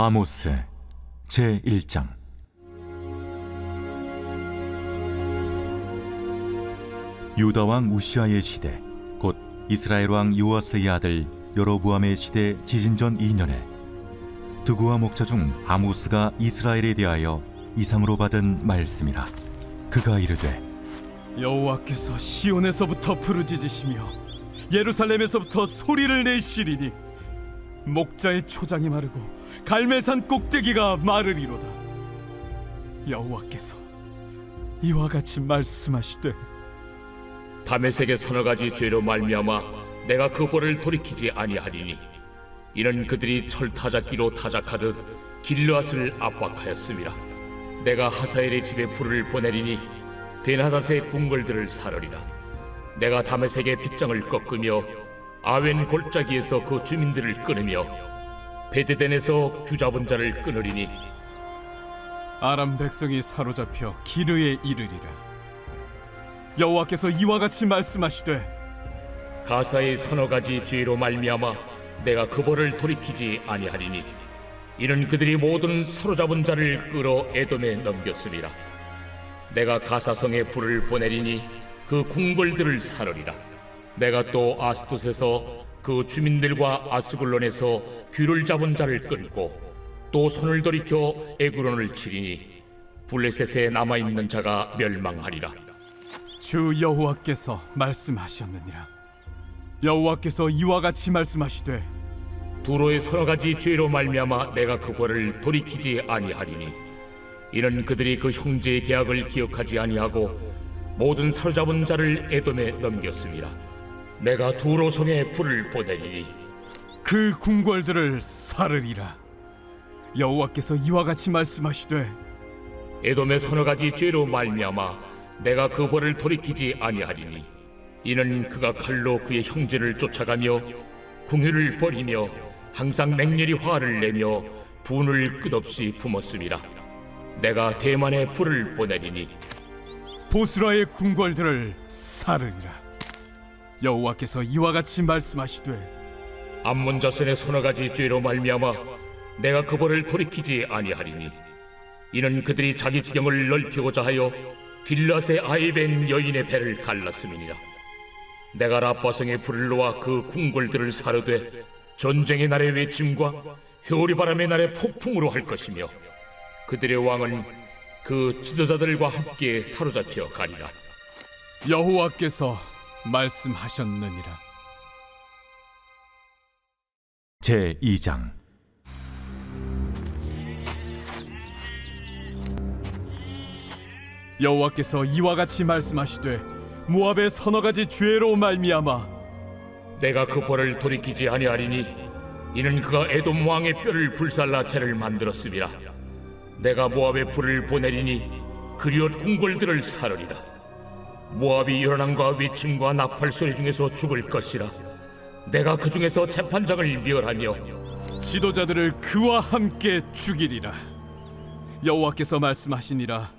아모스 제1장. 유다 왕 우시아의 시대, 곧 이스라엘 왕 요아스의 아들 여로보암의 시대 지진전 2년에 드구와 목자 중 아모스가 이스라엘에 대하여 이상으로 받은 말씀이라. 그가 이르되, 여호와께서 시온에서부터 부르짖으시며 예루살렘에서부터 소리를 내시리니 목자의 초장이 마르고 갈멜산 꼭대기가 마르리로다. 여호와께서 이와 같이 말씀하시되, 다메섹의 서너 가지 죄로 말미암아 내가 그 벌을 돌이키지 아니하리니 이는 그들이 철타작기로 타작하듯 길르앗을 압박하였음이라. 내가 하사엘의 집에 불을 보내리니 베나닷의 궁궐들을 사르리라. 내가 다메섹의 빗장을 꺾으며 아웬 골짜기에서 그 주민들을 끊으며 베데덴에서 규잡은 자를 끊으리니 아람 백성이 사로잡혀 기르에 이르리라. 여호와께서 이와 같이 말씀하시되, 가사의 서너 가지 죄로 말미암아 내가 그 벌을 돌이키지 아니하리니 이는 그들이 모든 사로잡은 자를 끌어 에돔에 넘겼으리라. 내가 가사성에 불을 보내리니 그 궁궐들을 사르리라. 내가 또 아스돗에서 그 주민들과 아스글론에서 귀를 잡은 자를 끌고 또 손을 돌이켜 에그론을 치리니 블레셋에 남아있는 자가 멸망하리라. 주 여호와께서 말씀하셨느니라. 여호와께서 이와 같이 말씀하시되, 두로의 서너 가지 죄로 말미암아 내가 그 벌을 돌이키지 아니하리니 이는 그들이 그 형제의 계약을 기억하지 아니하고 모든 사로잡은 자를 에돔에 넘겼습니다. 내가 두로 성에 불을 보내리니 그 궁궐들을 사르리라. 여호와께서 이와 같이 말씀하시되, 에돔의 서너 가지 죄로 말미암아 내가 그 벌을 돌이키지 아니하리니 이는 그가 칼로 그의 형제를 쫓아가며 궁유를 버리며 항상 맹렬히 화를 내며 분을 끝없이 품었음이라. 내가 대만에 불을 보내리니 보스라의 궁궐들을 사르리라. 여호와께서 이와 같이 말씀하시되, 암몬 자손의 서너 가지 죄로 말미암아 내가 그 벌을 돌이키지 아니하리니 이는 그들이 자기 지경을 넓히고자 하여 길앗의 아이벤 여인의 배를 갈랐음이니라. 내가 라빠성의 불을 놓아 그 궁궐들을 사르되 전쟁의 날의 외침과 효리바람의 날의 폭풍으로 할 것이며 그들의 왕은 그 지도자들과 함께 사로잡혀 가리라. 여호와께서 말씀하셨느니라. 제2장. 여호와께서 이와 같이 말씀하시되, 모압의 서너 가지 죄로 말미암아 내가 그 벌을 돌이키지 아니하리니 이는 그가 에돔 왕의 뼈를 불살라 채를 만들었음이라. 내가 모압의 불을 보내리니 그리옷 궁궐들을 사르리라. 모압이 요란함과 외침과 나팔 소리 중에서 죽을 것이라. 내가 그 중에서 재판장을 멸하며 지도자들을 그와 함께 죽이리라. 여호와께서 말씀하시니라.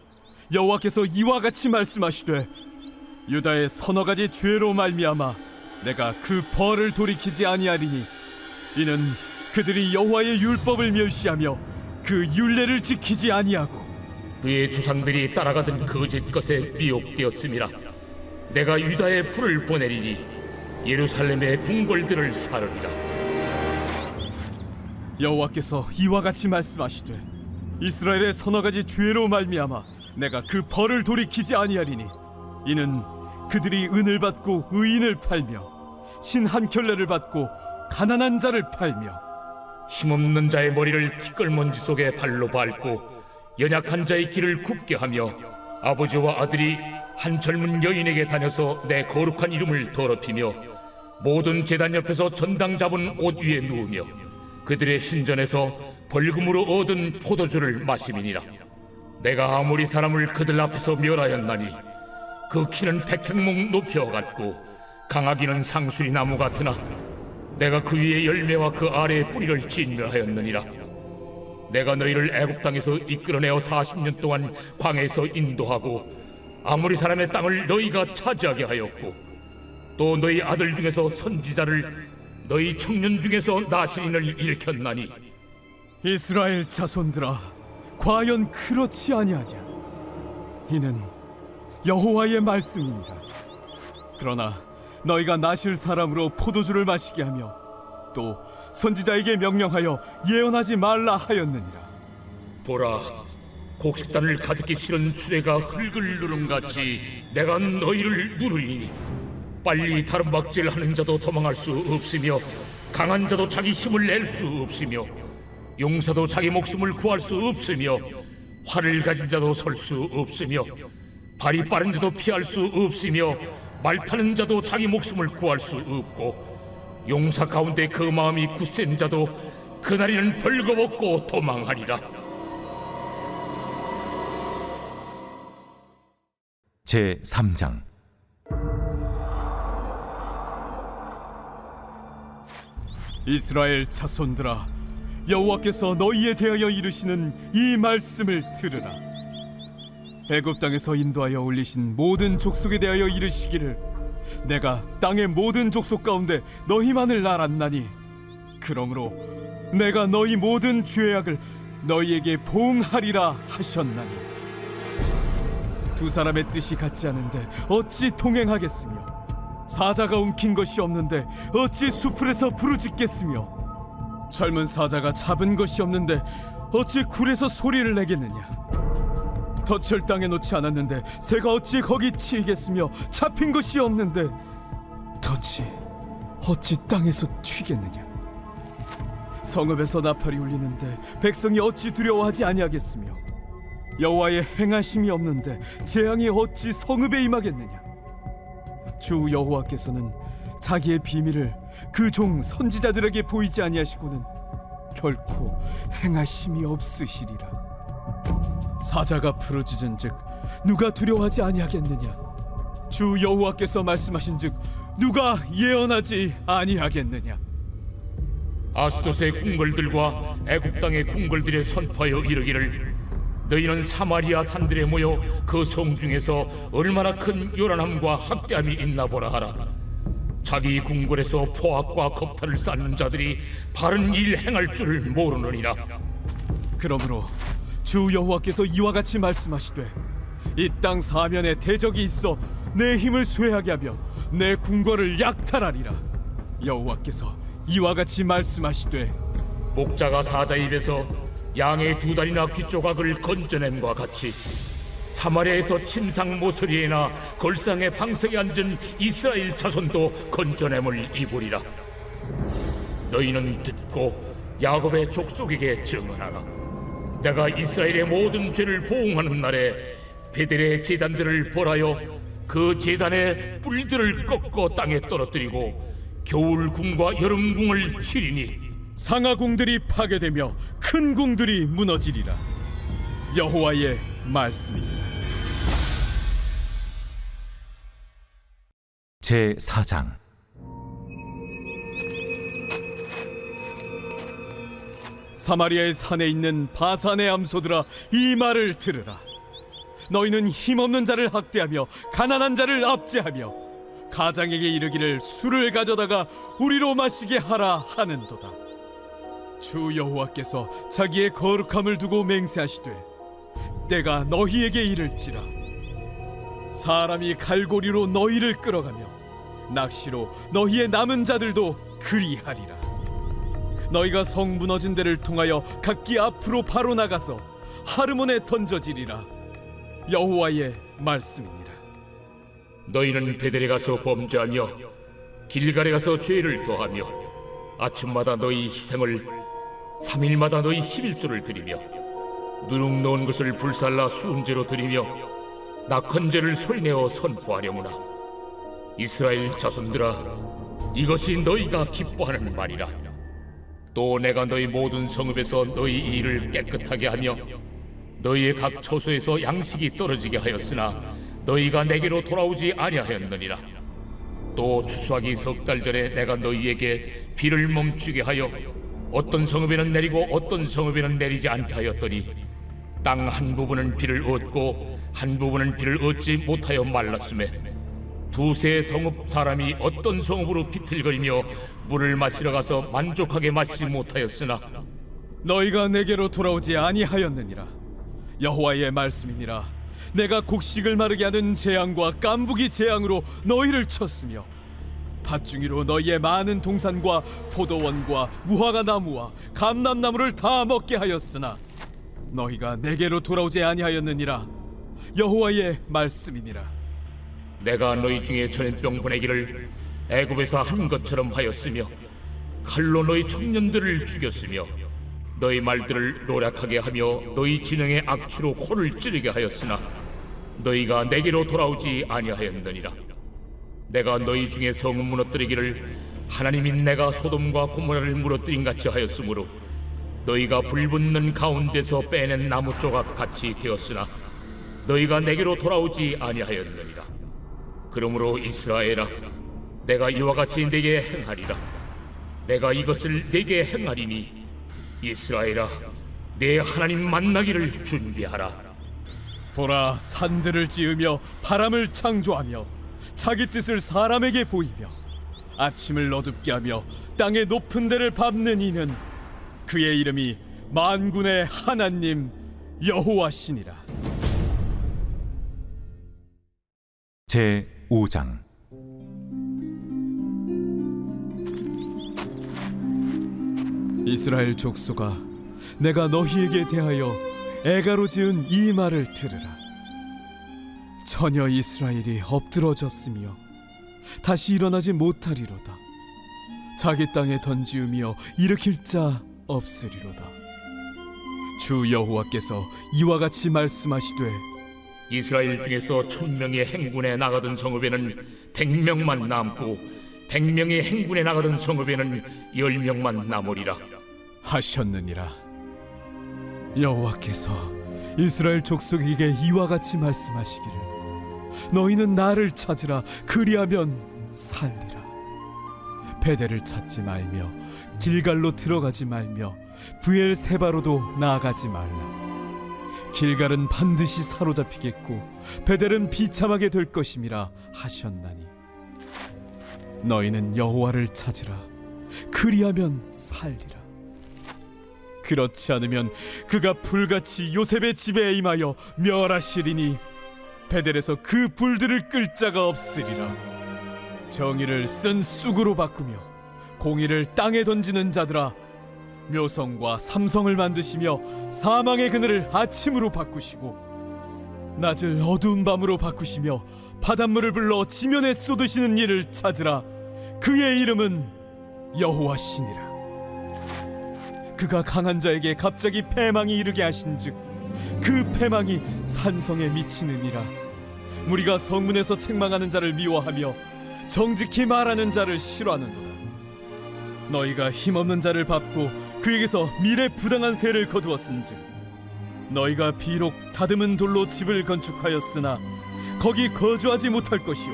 여호와께서 이와 같이 말씀하시되, 유다의 서너 가지 죄로 말미암아 내가 그 벌을 돌이키지 아니하리니 이는 그들이 여호와의 율법을 멸시하며 그 율례를 지키지 아니하고 그의 조상들이 따라가던 거짓 것에 미혹되었음이라. 내가 유다의 불을 보내리니 예루살렘의 궁궐들을 사르리라. 여호와께서 이와 같이 말씀하시되, 이스라엘의 서너 가지 죄로 말미암아 내가 그 벌을 돌이키지 아니하리니 이는 그들이 은을 받고 의인을 팔며 신 한 켤레를 받고 가난한 자를 팔며 힘없는 자의 머리를 티끌먼지 속에 발로 밟고 연약한 자의 길을 굽게 하며 아버지와 아들이 한 젊은 여인에게 다녀서 내 거룩한 이름을 더럽히며 모든 제단 옆에서 전당 잡은 옷 위에 누우며 그들의 신전에서 벌금으로 얻은 포도주를 마심이니라. 내가 아무리 사람을 그들 앞에서 멸하였나니 그 키는 백행목 높여갔고 강하기는 상수리 나무 같으나 내가 그 위에 열매와 그 아래에 뿌리를 진멸하였느니라. 내가 너희를 애굽 땅에서 이끌어내어 40년 동안 광야에서 인도하고 아무리 사람의 땅을 너희가 차지하게 하였고 또 너희 아들 중에서 선지자를 너희 청년 중에서 나시린을 일으켰나니 이스라엘 자손들아, 과연 그렇지 아니하냐? 이는 여호와의 말씀이니라. 그러나 너희가 나실 사람으로 포도주를 마시게 하며 또 선지자에게 명령하여 예언하지 말라 하였느니라. 보라, 곡식단을 가득히 실은 수레가 흙을 누름같이 내가 너희를 누르리니 빨리 다름박질하는 자도 도망할 수 없으며 강한 자도 자기 힘을 낼 수 없으며 용사도 자기 목숨을 구할 수 없으며 활을 가진 자도 설 수 없으며 발이 빠른 자도 피할 수 없으며 말 타는 자도 자기 목숨을 구할 수 없고 용사 가운데 그 마음이 굳센 자도 그날에는 벌거벗고 도망하리라. 제 3장. 이스라엘 자손들아, 여호와께서 너희에 대하여 이르시는 이 말씀을 들으라. 애굽 땅에서 인도하여 올리신 모든 족속에 대하여 이르시기를 내가 땅의 모든 족속 가운데 너희만을 알았나니 그러므로 내가 너희 모든 죄악을 너희에게 보응하리라 하셨나니 두 사람의 뜻이 같지 않은데 어찌 동행하겠으며 사자가 움킨 것이 없는데 어찌 수풀에서 부르짖겠으며 젊은 사자가 잡은 것이 없는데 어찌 굴에서 소리를 내겠느냐. 덫을 땅에 놓지 않았는데 새가 어찌 거기 치이겠으며 잡힌 것이 없는데 덫이 어찌 땅에서 튀겠느냐. 성읍에서 나팔이 울리는데 백성이 어찌 두려워하지 아니하겠으며 여호와의 행하심이 없는데 재앙이 어찌 성읍에 임하겠느냐. 주 여호와께서는 자기의 비밀을 그 종 선지자들에게 보이지 아니하시고는 결코 행하심이 없으시리라. 사자가 부르짖은즉 누가 두려워하지 아니하겠느냐. 주 여호와께서 말씀하신즉 누가 예언하지 아니하겠느냐. 아스돗의 궁궐들과 애굽 땅의 궁궐들에 선포하여 이르기를 너희는 사마리아 산들에 모여 그 성 중에서 얼마나 큰 요란함과 학대함이 있나 보라 하라. 자기 궁궐에서 포악과 겁탈을 쌓는 자들이 바른 일 행할 줄을 모르느니라. 그러므로 주 여호와께서 이와 같이 말씀하시되 이 땅 사면에 대적이 있어 내 힘을 쇠하게 하며 내 궁궐을 약탈하리라. 여호와께서 이와 같이 말씀하시되 목자가 사자 입에서 양의 두 다리나 귀 조각을 건져냄과 같이 사마리아에서 침상 모서리에나 걸상의 방석에 앉은 이스라엘 자손도 건져냄을 입으리라. 너희는 듣고 야곱의 족속에게 증언하라. 내가 이스라엘의 모든 죄를 보응하는 날에 베델의 제단들을 벌하여 그 제단의 뿔들을 꺾어 땅에 떨어뜨리고 겨울궁과 여름궁을 치리니 상하궁들이 파괴되며 큰 궁들이 무너지리라. 여호와의 말씀입니다. 제 4장. 사마리아의 산에 있는 바산의 암소들아, 이 말을 들으라. 너희는 힘없는 자를 학대하며 가난한 자를 압제하며 가장에게 이르기를 술을 가져다가 우리로 마시게 하라 하는도다. 주 여호와께서 자기의 거룩함을 두고 맹세하시되 때가 너희에게 이를지라. 사람이 갈고리로 너희를 끌어가며 낚시로 너희의 남은 자들도 그리하리라. 너희가 성 무너진 데를 통하여 각기 앞으로 바로 나가서 하르몬에 던져지리라. 여호와의 말씀이니라. 너희는 베델에 가서 범죄하며 길갈에 가서 죄를 더하며 아침마다 너희 희생을 3일마다 너희 11조를 드리며 누룩 넣은 것을 불살라 수음제로 드리며 낙헌제를 소리내어 선포하려무나. 이스라엘 자손들아, 이것이 너희가 기뻐하는 말이라. 또 내가 너희 모든 성읍에서 너희 일을 깨끗하게 하며 너희의 각 처소에서 양식이 떨어지게 하였으나 너희가 내게로 돌아오지 아니하였느니라. 또 추수하기 석 달 전에 내가 너희에게 비를 멈추게 하여 어떤 성읍에는 내리고 어떤 성읍에는 내리지 않게 하였더니 땅 한 부분은 비를 얻고 한 부분은 비를 얻지 못하여 말랐음에 두세 성읍 사람이 어떤 성읍으로 비틀거리며 물을 마시러 가서 만족하게 마시지 못하였으나 너희가 내게로 돌아오지 아니하였느니라. 여호와의 말씀이니라. 내가 곡식을 마르게 하는 재앙과 깐부기 재앙으로 너희를 쳤으며 밭중이로 너희의 많은 동산과 포도원과 무화과 나무와 감람나무를 다 먹게 하였으나 너희가 내게로 돌아오지 아니하였느니라. 여호와의 말씀이니라. 내가 너희 중에 전염병 보내기를 애굽에서 한 것처럼 하였으며 칼로 너희 청년들을 죽였으며 너희 말들을 노략하게 하며 너희 진영의 악취로 코를 찌르게 하였으나 너희가 내게로 돌아오지 아니하였느니라. 내가 너희 중에 성을 무너뜨리기를 하나님인 내가 소돔과 고모라를 무너뜨린 같이 하였으므로 너희가 불붙는 가운데서 빼낸 나무 조각 같이 되었으나 너희가 내게로 돌아오지 아니하였느니라. 그러므로 이스라엘아, 내가 이와 같이 내게 행하리라. 내가 이것을 내게 행하리니 이스라엘아, 내 하나님 만나기를 준비하라. 보라, 산들을 지으며 바람을 창조하며 자기 뜻을 사람에게 보이며 아침을 어둡게 하며 땅의 높은 데를 밟는 이는 그의 이름이 만군의 하나님 여호와시니라. 제 5장. 이스라엘 족속아, 내가 너희에게 대하여 애가로 지은 이 말을 들으라. 전혀 이스라엘이 엎드러졌으며 다시 일어나지 못하리로다. 자기 땅에 던지우며 일으킬 자 없으리로다. 주 여호와께서 이와 같이 말씀하시되 이스라엘 중에서 1000명의 행군에 나가던 성읍에는 100명만 남고 100명의 행군에 나가던 성읍에는 10명만 남으리라 하셨느니라. 여호와께서 이스라엘 족속에게 이와 같이 말씀하시기를 너희는 나를 찾으라. 그리하면 살리라. 베델을 찾지 말며 길갈로 들어가지 말며 브엘세바로도 나아가지 말라. 길갈은 반드시 사로잡히겠고 베델은 비참하게 될 것임이라 하셨나니 너희는 여호와를 찾으라. 그리하면 살리라. 그렇지 않으면 그가 불같이 요셉의 집에 임하여 멸하시리니 베델에서 그 불들을 끌 자가 없으리라. 정의를 쓴 쑥으로 바꾸며 공의를 땅에 던지는 자들아, 묘성과 삼성을 만드시며 사망의 그늘을 아침으로 바꾸시고 낮을 어두운 밤으로 바꾸시며 바닷물을 불러 지면에 쏟으시는 이를 찾으라. 그의 이름은 여호와시니라. 그가 강한 자에게 갑자기 패망이 이르게 하신즉 그 패망이 산성에 미치느니라. 무리가 성문에서 책망하는 자를 미워하며 정직히 말하는 자를 싫어하는도다. 너희가 힘없는 자를 밟고 그에게서 미래 부당한 세를 거두었은즉 너희가 비록 다듬은 돌로 집을 건축하였으나 거기 거주하지 못할 것이요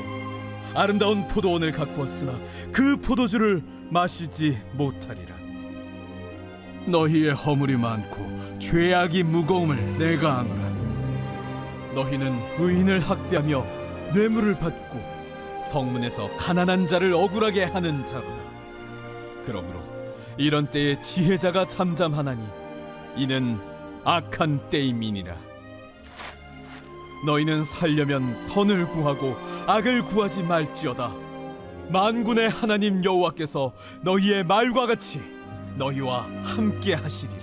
아름다운 포도원을 가꾸었으나 그 포도주를 마시지 못하리라. 너희의 허물이 많고 죄악이 무거움을 내가 아노라. 너희는 의인을 학대하며 뇌물을 받고 성문에서 가난한 자를 억울하게 하는 자로다. 그러므로 이런 때에 지혜자가 잠잠하나니 이는 악한 때임이니라. 너희는 살려면 선을 구하고 악을 구하지 말지어다. 만군의 하나님 여호와께서 너희의 말과 같이 너희와 함께 하시리라.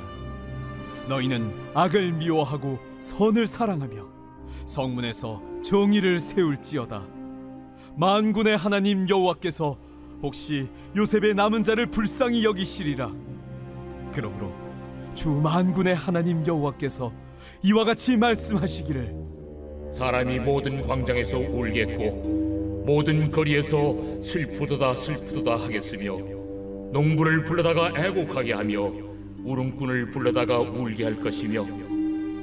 너희는 악을 미워하고 선을 사랑하며 성문에서 정의를 세울지어다. 만군의 하나님 여호와께서 혹시 요셉의 남은 자를 불쌍히 여기시리라. 그러므로 주 만군의 하나님 여호와께서 이와 같이 말씀하시기를 사람이 모든 광장에서 울겠고 모든 거리에서 슬프도다 슬프도다 하겠으며 농부를 불러다가 애곡하게 하며 울음꾼을 불러다가 울게 할 것이며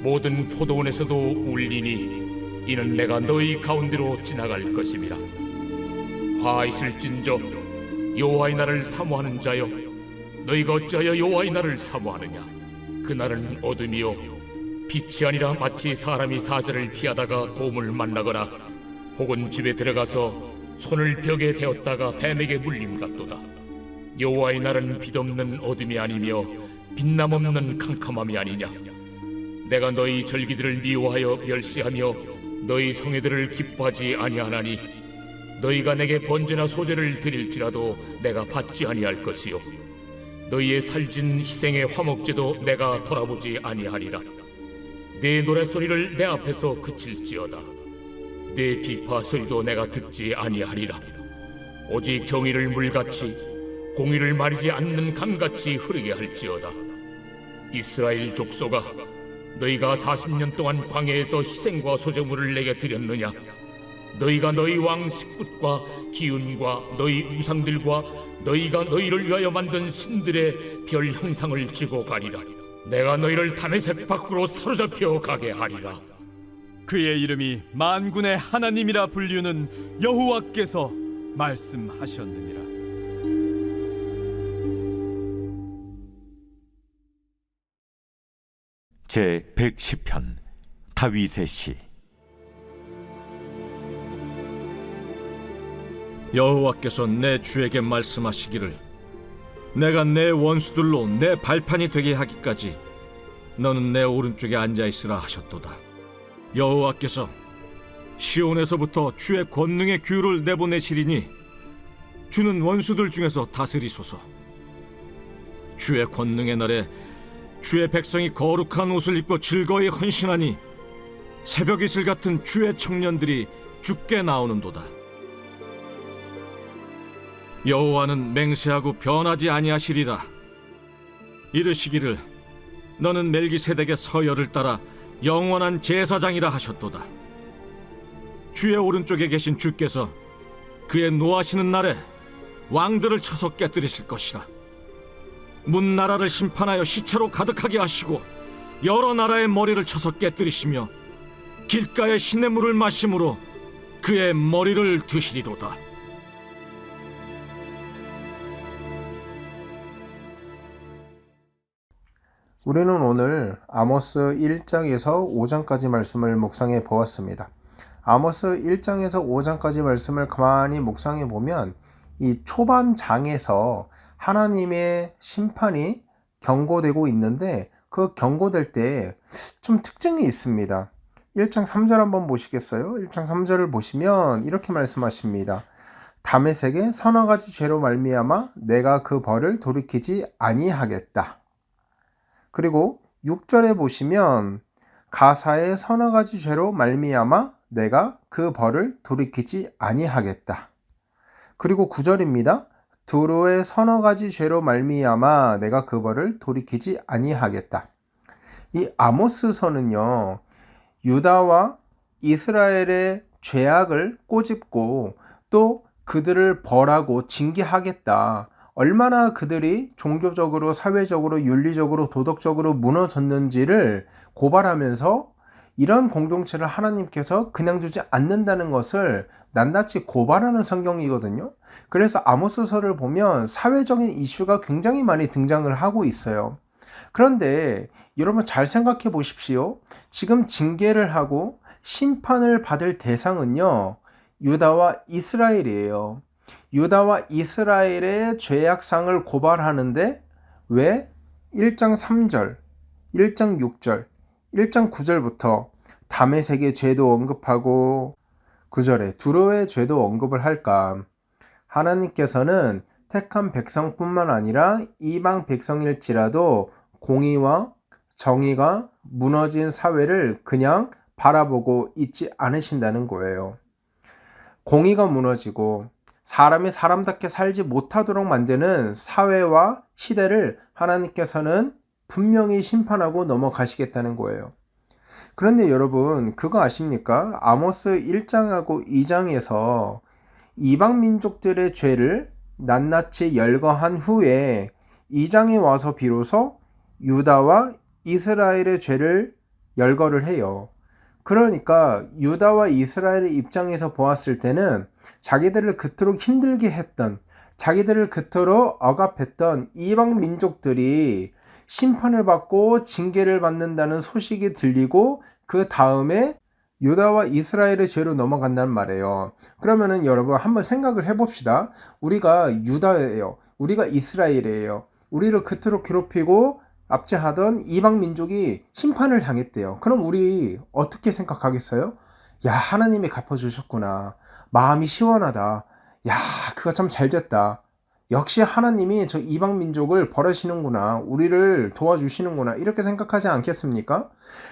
모든 포도원에서도 울리니 이는 내가 너희 가운데로 지나갈 것임이라. 화 있을진저 여호와의 날을 사모하는 자여, 너희가 어찌하여 여호와의 날을 사모하느냐? 그날은 어둠이요 빛이 아니라 마치 사람이 사자를 피하다가 곰을 만나거나 혹은 집에 들어가서 손을 벽에 대었다가 뱀에게 물림 같도다. 여호와의 날은 빛없는 어둠이 아니며 빛남 없는 캄캄함이 아니냐. 내가 너희 절기들을 미워하여 멸시하며 너희 성회들을 기뻐하지 아니하나니 너희가 내게 번제나 소제를 드릴지라도 내가 받지 아니할 것이요 너희의 살진 희생의 화목제도 내가 돌아보지 아니하리라. 네 노랫소리를 내 앞에서 그칠지어다. 네 비파 소리도 내가 듣지 아니하리라. 오직 정의를 물같이 공의를 마르지 않는 강같이 흐르게 할지어다. 이스라엘 족속아, 너희가 40년 동안 광야에서 희생과 소제물을 내게 드렸느냐? 너희가 너희 왕 식굿과 기운과 너희 우상들과 너희가 너희를 위하여 만든 신들의 별 형상을 지고 가리라. 내가 너희를 다메섹 밖으로 사로잡혀 가게 하리라. 그의 이름이 만군의 하나님이라 불리우는 여호와께서 말씀하셨느니라. 제 110편 다윗의 시. 여호와께서 내 주에게 말씀하시기를 내가 내 원수들로 내 발판이 되게 하기까지 너는 내 오른쪽에 앉아있으라 하셨도다. 여호와께서 시온에서부터 주의 권능의 규를 내보내시리니 주는 원수들 중에서 다스리소서. 주의 권능의 날에 주의 백성이 거룩한 옷을 입고 즐거이 헌신하니 새벽 이슬 같은 주의 청년들이 주께 나오는도다. 여호와는 맹세하고 변하지 아니하시리라. 이르시기를 너는 멜기세덱의 서열을 따라 영원한 제사장이라 하셨도다. 주의 오른쪽에 계신 주께서 그의 노하시는 날에 왕들을 쳐서 깨뜨리실 것이라. 문 나라를 심판하여 시체로 가득하게 하시고 여러 나라의 머리를 쳐서 깨뜨리시며 길가의 시냇물을 마심으로 그의 머리를 드시리로다. 우리는 오늘 아모스 1장에서 5장까지 말씀을 묵상해 보았습니다. 아모스 1장에서 5장까지 말씀을 가만히 묵상해 보면 이 초반 장에서 하나님의 심판이 경고되고 있는데 그 경고될 때 좀 특징이 있습니다. 1장 3절 한번 보시겠어요? 1장 3절을 보시면 이렇게 말씀하십니다. 다메섹의 서너 가지 죄로 말미암아 내가 그 벌을 돌이키지 아니하겠다. 그리고 6절에 보시면 가사의 서너 가지 죄로 말미암아 내가 그 벌을 돌이키지 아니하겠다. 그리고 9절입니다. 두로의 서너 가지 죄로 말미암아 내가 그 벌을 돌이키지 아니하겠다. 이 아모스서는요, 유다와 이스라엘의 죄악을 꼬집고 또 그들을 벌하고 징계하겠다. 얼마나 그들이 종교적으로, 사회적으로, 윤리적으로, 도덕적으로 무너졌는지를 고발하면서 이런 공동체를 하나님께서 그냥 두지 않는다는 것을 낱낱이 고발하는 성경이거든요. 그래서 아모스서를 보면 사회적인 이슈가 굉장히 많이 등장을 하고 있어요. 그런데 여러분 잘 생각해 보십시오. 지금 징계를 하고 심판을 받을 대상은요, 유다와 이스라엘이에요. 유다와 이스라엘의 죄악상을 고발하는데 왜 1장 3절, 1장 6절, 1장 9절부터 다메섹의 죄도 언급하고 9절에 두로의 죄도 언급을 할까? 하나님께서는 택한 백성뿐만 아니라 이방 백성일지라도 공의와 정의가 무너진 사회를 그냥 바라보고 있지 않으신다는 거예요. 공의가 무너지고 사람이 사람답게 살지 못하도록 만드는 사회와 시대를 하나님께서는 분명히 심판하고 넘어가시겠다는 거예요. 그런데 여러분 그거 아십니까? 아모스 1장하고 2장에서 이방 민족들의 죄를 낱낱이 열거한 후에 2장에 와서 비로소 유다와 이스라엘의 죄를 열거를 해요. 그러니까 유다와 이스라엘의 입장에서 보았을 때는 자기들을 그토록 힘들게 했던, 자기들을 그토록 억압했던 이방 민족들이 심판을 받고 징계를 받는다는 소식이 들리고 그 다음에 유다와 이스라엘의 죄로 넘어간단 말이에요. 그러면은 여러분 한번 생각을 해봅시다. 우리가 유다예요. 우리가 이스라엘이에요. 우리를 그토록 괴롭히고 압제하던 이방 민족이 심판을 당했대요. 그럼 우리 어떻게 생각하겠어요? 야, 하나님이 갚아주셨구나. 마음이 시원하다. 야, 그거 참 잘됐다. 역시 하나님이 저 이방 민족을 벌하시는구나. 우리를 도와주시는구나. 이렇게 생각하지 않겠습니까?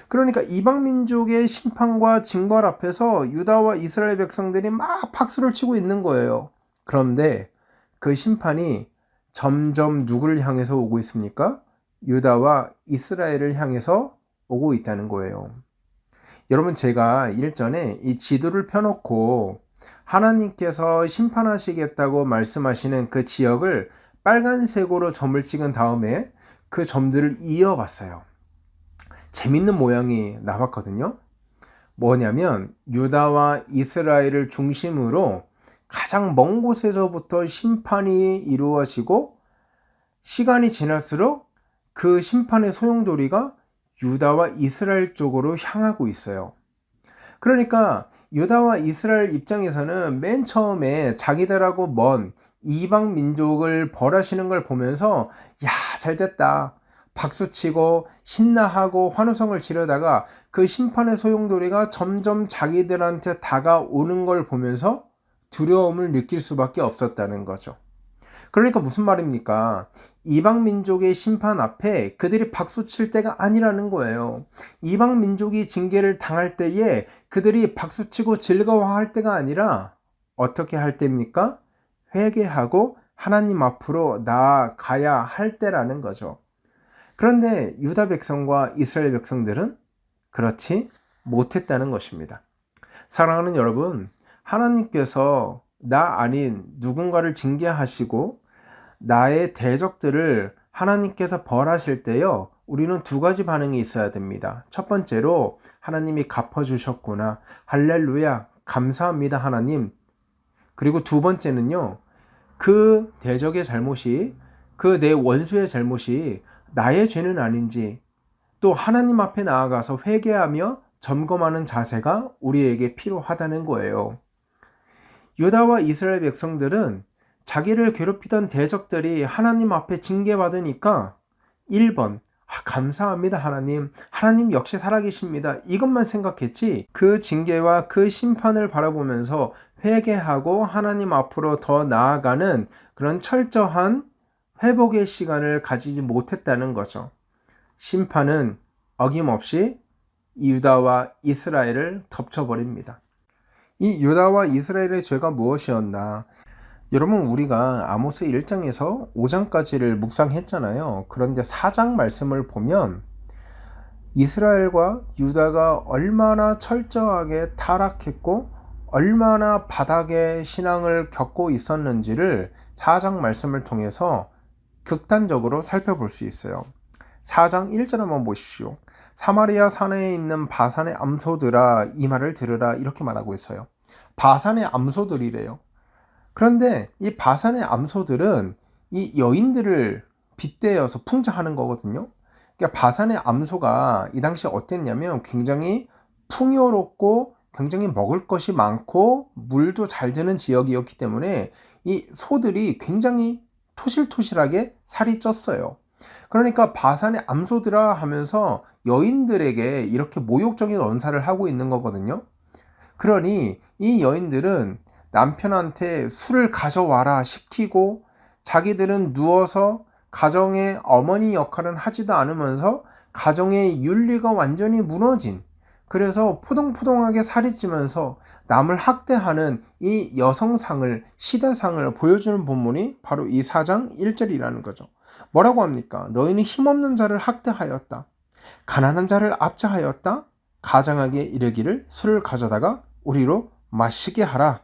그러니까 이방 민족의 심판과 징벌 앞에서 유다와 이스라엘 백성들이 막 박수를 치고 있는 거예요. 그런데 그 심판이 점점 누구를 향해서 오고 있습니까? 유다와 이스라엘을 향해서 오고 있다는 거예요. 여러분, 제가 일전에 이 지도를 펴놓고 하나님께서 심판하시겠다고 말씀하시는 그 지역을 빨간색으로 점을 찍은 다음에 그 점들을 이어봤어요. 재밌는 모양이 나왔거든요. 뭐냐면 유다와 이스라엘을 중심으로 가장 먼 곳에서부터 심판이 이루어지고 시간이 지날수록 그 심판의 소용돌이가 유다와 이스라엘 쪽으로 향하고 있어요. 그러니까 유다와 이스라엘 입장에서는 맨 처음에 자기들하고 먼 이방 민족을 벌하시는 걸 보면서 야, 잘됐다. 박수치고 신나하고 환호성을 지르다가 그 심판의 소용돌이가 점점 자기들한테 다가오는 걸 보면서 두려움을 느낄 수밖에 없었다는 거죠. 그러니까 무슨 말입니까? 이방 민족의 심판 앞에 그들이 박수칠 때가 아니라는 거예요. 이방 민족이 징계를 당할 때에 그들이 박수치고 즐거워할 때가 아니라 어떻게 할 때입니까? 회개하고 하나님 앞으로 나아가야 할 때라는 거죠. 그런데 유다 백성과 이스라엘 백성들은 그렇지 못했다는 것입니다. 사랑하는 여러분, 하나님께서 나 아닌 누군가를 징계하시고 나의 대적들을 하나님께서 벌하실 때요, 우리는 두 가지 반응이 있어야 됩니다. 첫 번째로 하나님이 갚아주셨구나. 할렐루야. 감사합니다, 하나님. 그리고 두 번째는요, 그 대적의 잘못이, 그 내 원수의 잘못이 나의 죄는 아닌지 또 하나님 앞에 나아가서 회개하며 점검하는 자세가 우리에게 필요하다는 거예요. 유다와 이스라엘 백성들은 자기를 괴롭히던 대적들이 하나님 앞에 징계받으니까 1번 감사합니다 하나님, 하나님 역시 살아계십니다, 이것만 생각했지 그 징계와 그 심판을 바라보면서 회개하고 하나님 앞으로 더 나아가는 그런 철저한 회복의 시간을 가지지 못했다는 거죠. 심판은 어김없이 유다와 이스라엘을 덮쳐버립니다. 이 유다와 이스라엘의 죄가 무엇이었나? 여러분, 우리가 아모스 1장에서 5장까지를 묵상했잖아요. 그런데 4장 말씀을 보면 이스라엘과 유다가 얼마나 철저하게 타락했고 얼마나 바닥의 신앙을 겪고 있었는지를 4장 말씀을 통해서 극단적으로 살펴볼 수 있어요. 4장 1절 한번 보십시오. 사마리아 산에 있는 바산의 암소들아 이 말을 들으라, 이렇게 말하고 있어요. 바산의 암소들이래요. 그런데 이 바산의 암소들은 이 여인들을 빗대어서 풍자하는 거거든요. 그러니까 바산의 암소가 이 당시 어땠냐면 굉장히 풍요롭고 굉장히 먹을 것이 많고 물도 잘 드는 지역이었기 때문에 이 소들이 굉장히 토실토실하게 살이 쪘어요. 그러니까 바산의 암소들아 하면서 여인들에게 이렇게 모욕적인 언사를 하고 있는 거거든요. 그러니 이 여인들은 남편한테 술을 가져와라 시키고 자기들은 누워서 가정의 어머니 역할은 하지도 않으면서 가정의 윤리가 완전히 무너진, 그래서 포동포동하게 살이 찌면서 남을 학대하는 이 여성상을, 시대상을 보여주는 본문이 바로 이 4장 1절이라는 거죠. 뭐라고 합니까? 너희는 힘없는 자를 학대하였다. 가난한 자를 압제하였다. 가장하게 이르기를 술을 가져다가 우리로 마시게 하라.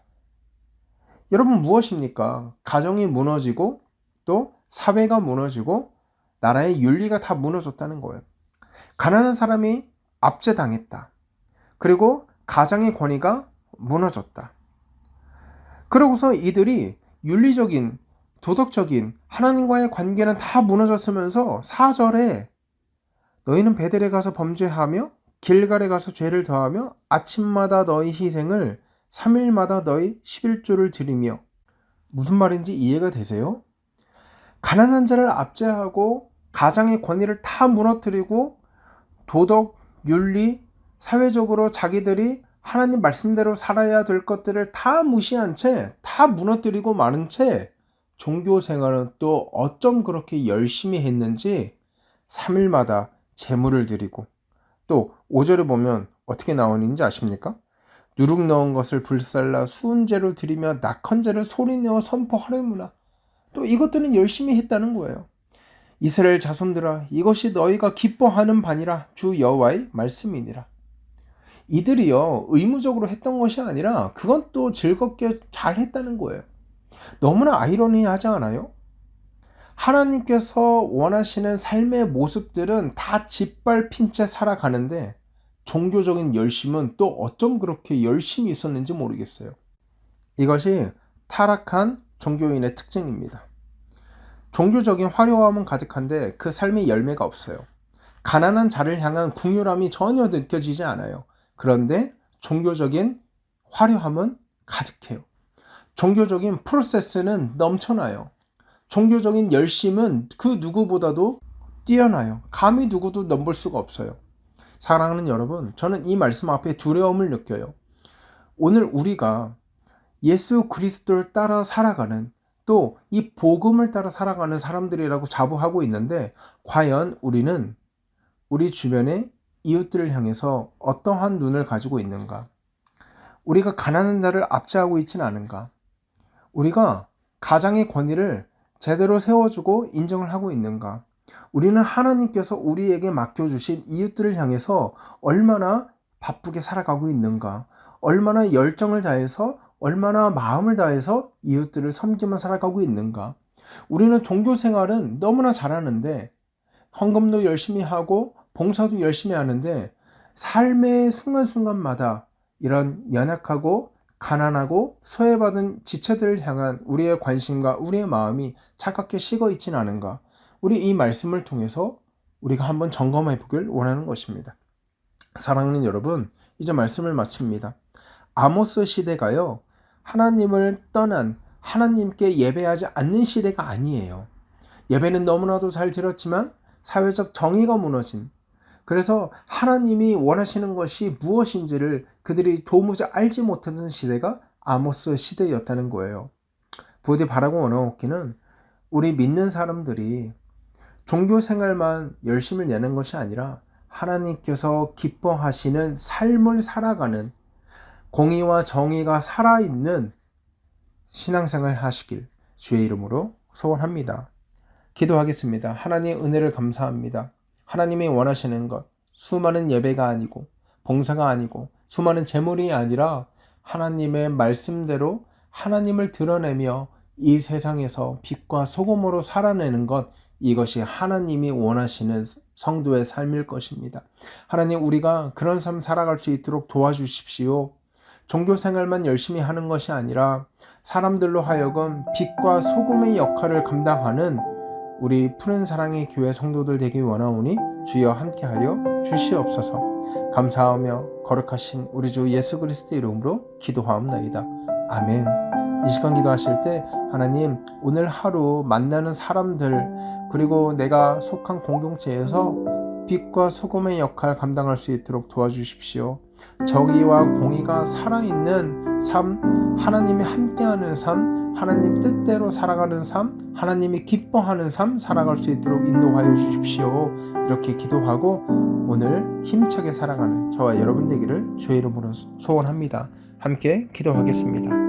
여러분, 무엇입니까? 가정이 무너지고 또 사회가 무너지고 나라의 윤리가 다 무너졌다는 거예요. 가난한 사람이 압제당했다. 그리고 가장의 권위가 무너졌다. 그러고서 이들이 윤리적인, 도덕적인 하나님과의 관계는 다 무너졌으면서 4절에 너희는 베델에 가서 범죄하며 길갈에 가서 죄를 더하며 아침마다 너희 희생을 3일마다 너희 11조를 드리며. 무슨 말인지 이해가 되세요? 가난한 자를 압제하고 가장의 권위를 다 무너뜨리고 도덕, 윤리, 사회적으로 자기들이 하나님 말씀대로 살아야 될 것들을 다 무시한 채, 다 무너뜨리고 마는 채 종교 생활은 또 어쩜 그렇게 열심히 했는지 3일마다 제물을 드리고, 또 5절에 보면 어떻게 나오는지 아십니까? 누룩 넣은 것을 불살라 수은제로 드리며 낙헌제를 소리내어 선포하려무나. 또 이것들은 열심히 했다는 거예요. 이스라엘 자손들아, 이것이 너희가 기뻐하는 바니라. 주 여호와의 말씀이니라. 이들이요, 의무적으로 했던 것이 아니라 그건 또 즐겁게 잘 했다는 거예요. 너무나 아이러니하지 않아요? 하나님께서 원하시는 삶의 모습들은 다 짓밟힌 채 살아가는데 종교적인 열심은 또 어쩜 그렇게 열심히 있었는지 모르겠어요. 이것이 타락한 종교인의 특징입니다. 종교적인 화려함은 가득한데 그 삶의 열매가 없어요. 가난한 자를 향한 긍휼함이 전혀 느껴지지 않아요. 그런데 종교적인 화려함은 가득해요. 종교적인 프로세스는 넘쳐나요. 종교적인 열심은 그 누구보다도 뛰어나요. 감히 누구도 넘볼 수가 없어요. 사랑하는 여러분, 저는 이 말씀 앞에 두려움을 느껴요. 오늘 우리가 예수 그리스도를 따라 살아가는, 또 이 복음을 따라 살아가는 사람들이라고 자부하고 있는데, 과연 우리는 우리 주변의 이웃들을 향해서 어떠한 눈을 가지고 있는가? 우리가 가난한 자를 압제하고 있지는 않은가? 우리가 가장의 권위를 제대로 세워주고 인정을 하고 있는가? 우리는 하나님께서 우리에게 맡겨주신 이웃들을 향해서 얼마나 바쁘게 살아가고 있는가? 얼마나 열정을 다해서, 얼마나 마음을 다해서 이웃들을 섬기며 살아가고 있는가? 우리는 종교 생활은 너무나 잘하는데, 헌금도 열심히 하고 봉사도 열심히 하는데, 삶의 순간순간마다 이런 연약하고 가난하고 소외받은 지체들을 향한 우리의 관심과 우리의 마음이 차갑게 식어 있지는 않은가? 우리 이 말씀을 통해서 우리가 한번 점검해 보길 원하는 것입니다. 사랑하는 여러분, 이제 말씀을 마칩니다. 아모스 시대가요, 하나님을 떠난, 하나님께 예배하지 않는 시대가 아니에요. 예배는 너무나도 잘 드렸지만 사회적 정의가 무너진, 그래서 하나님이 원하시는 것이 무엇인지를 그들이 도무지 알지 못하는 시대가 아모스 시대였다는 거예요. 부디 바라고 원하옵기는 우리 믿는 사람들이 종교 생활만 열심을 내는 것이 아니라 하나님께서 기뻐하시는 삶을 살아가는, 공의와 정의가 살아있는 신앙생활 하시길 주의 이름으로 소원합니다. 기도하겠습니다. 하나님의 은혜를 감사합니다. 하나님이 원하시는 것, 수많은 예배가 아니고 봉사가 아니고 수많은 제물이 아니라 하나님의 말씀대로 하나님을 드러내며 이 세상에서 빛과 소금으로 살아내는 것, 이것이 하나님이 원하시는 성도의 삶일 것입니다. 하나님, 우리가 그런 삶 살아갈 수 있도록 도와주십시오. 종교 생활만 열심히 하는 것이 아니라 사람들로 하여금 빛과 소금의 역할을 감당하는 우리 푸른 사랑의 교회 성도들 되기 원하오니 주여 함께하여 주시옵소서. 감사하며 거룩하신 우리 주 예수 그리스도 이름으로 기도하옵나이다. 아멘. 이 시간 기도하실 때 하나님, 오늘 하루 만나는 사람들, 그리고 내가 속한 공동체에서 빛과 소금의 역할 감당할 수 있도록 도와주십시오. 정의와 공의가 살아있는 삶, 하나님이 함께하는 삶, 하나님 뜻대로 살아가는 삶, 하나님이 기뻐하는 삶 살아갈 수 있도록 인도하여 주십시오. 이렇게 기도하고 오늘 힘차게 살아가는 저와 여러분 되기를 주의 이름으로 소원합니다. 함께 기도하겠습니다.